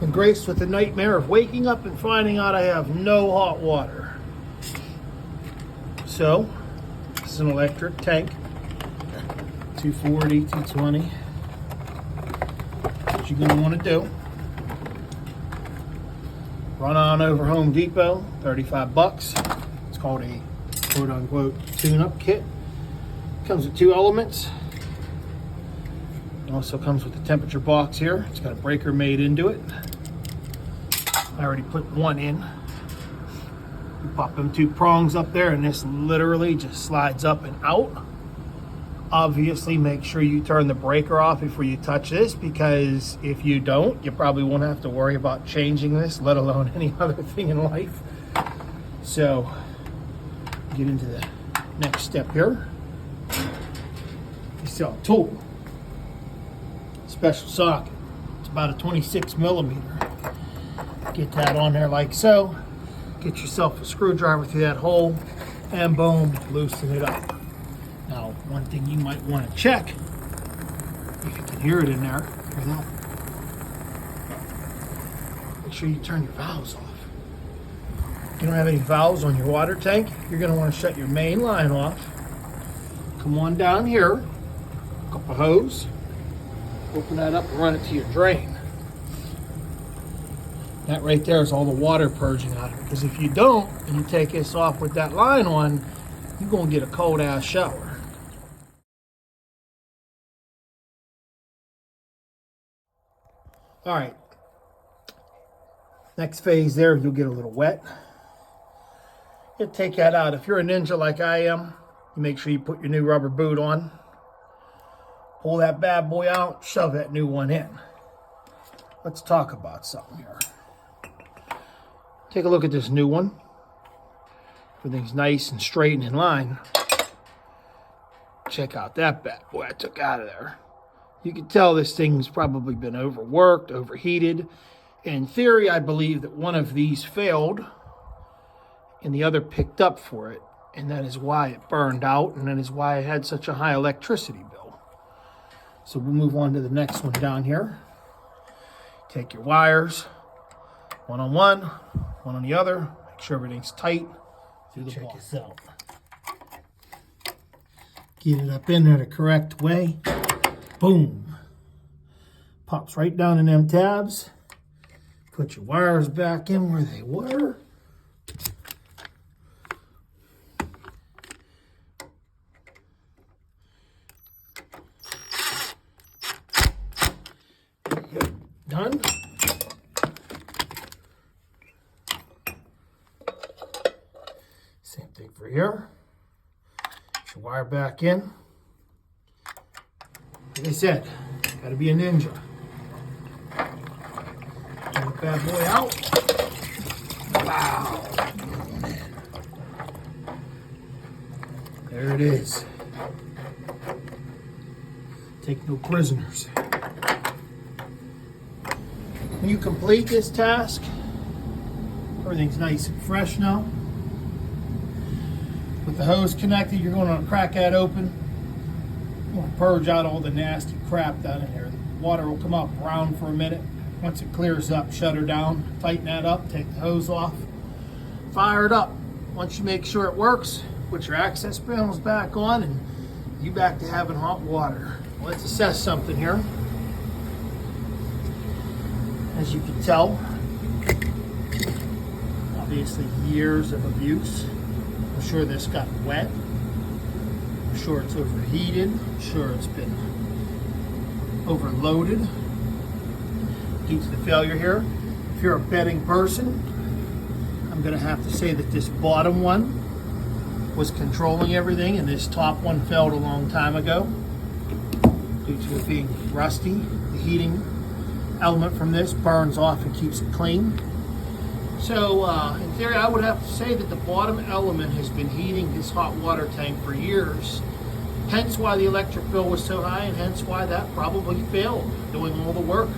and graced with the nightmare of waking up and finding out I have no hot water. So, this is an electric tank, 240, 220. What you're gonna wanna do, run on over Home Depot, 35 bucks. It's called a quote unquote tune-up kit. Comes with 2 elements. It also comes with a temperature box here. It's got a breaker made into it. I already put one in. You pop them 2 prongs up there and this literally just slides up and out. Obviously, make sure you turn the breaker off before you touch this, because if you don't, you probably won't have to worry about changing this, let alone any other thing in life. So, get into the next step here. You see a tool, special socket. It's about a 26 millimeter. Get that on there like so. Get yourself a screwdriver through that hole, and boom, loosen it up. Now, one thing you might want to check, if you can hear it in there, hear that? Make sure you turn your valves off. If you don't have any valves on your water tank, you're going to want to shut your main line off. Come on down here, hook up a hose, open that up and run it to your drain. That right there is all the water purging out of it, because if you don't, and you take this off with that line on, you're going to get a cold ass shower. All right, next phase there, you'll get a little wet. You take that out. If you're a ninja like I am, you make sure you put your new rubber boot on. Pull that bad boy out, shove that new one in. Let's talk about something here. Take a look at this new one. Everything's nice and straight and in line. Check out that bad boy I took out of there. You can tell this thing's probably been overworked, overheated. In theory, I believe that one of these failed and the other picked up for it. And that is why it burned out, and that is why it had such a high electricity bill. So we'll move on to the next one down here. Take your wires, one on one, one on the other. Make sure everything's tight through the ball. Check this out. Get it up in there the correct way. Boom. Pops right down in them tabs. Put your wires back in where they were. Done. Same thing for here. Put your wire back in. Like I said, gotta be a ninja. Pull that bad boy out. Wow. There it is. Take no prisoners. When you complete this task, everything's nice and fresh now. With the hose connected, you're going to crack that open. You want to purge out all the nasty crap down in here. The water will come up brown for a minute. Once it clears up, shut her down, tighten that up, take the hose off, fire it up. Once you make sure it works, put your access panels back on, and you back to having hot water. Let's assess something here. As you can tell, obviously years of abuse. I'm sure this got wet. I'm sure it's overheated. I'm sure it's been overloaded due to the failure here. If you're a betting person, I'm going to have to say that this bottom one was controlling everything, and this top one failed a long time ago due to it being rusty. The heating element from this burns off and keeps it clean. So in theory, I would have to say that the bottom element has been heating this hot water tank for years, hence why the electric bill was so high, and hence why that probably failed doing all the work.